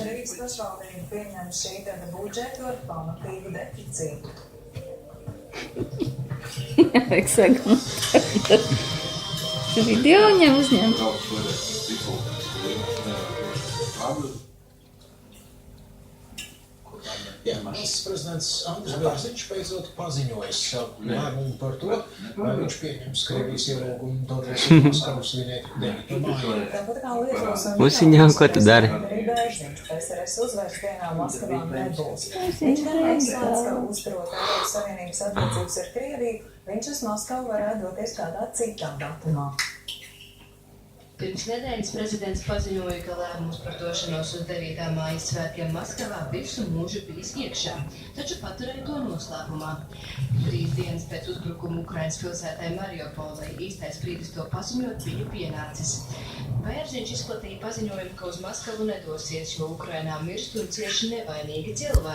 Rīgas pašvaldība pieņem šī gada budžetu ar pamatīgu deficītu. Vajag saglabāt. Video viņam uzņem. Jā, valsts prezidents Andris Bērziņš beidzot paziņoja savu lēmumu par to, vai viņš pieņems Krievijas ielūgumu doties uz Maskavas svinēt 9. māju. Tāpat kā Lietuvas un Musiņām, ko tu dari? arī Bērziņš PSRS uzvairs dienā Maskavā nebūs. Viņš arī uzsvērts, ka uzturot Eiropas Savienības attiecības ar Krieviju, viņš uz Maskavu varētu doties kādā citā datumā. Pirms nedēļas prezidents paziņoja, ka lēmums par došanos uz 9. mājas svētkiem Maskavā visu mūžu bijis iekšā, taču paturēja to noslēpumā. 3 dienas pēc uzbrukuma Ukrainas pilsētai Mariupolei īstais brīdis to paziņot viņu pienācis. Bērziņš izplatīja paziņojumu, ka uz Maskavu nedosies, jo Ukrainā mirst un cieši nevainīgi cilvēki.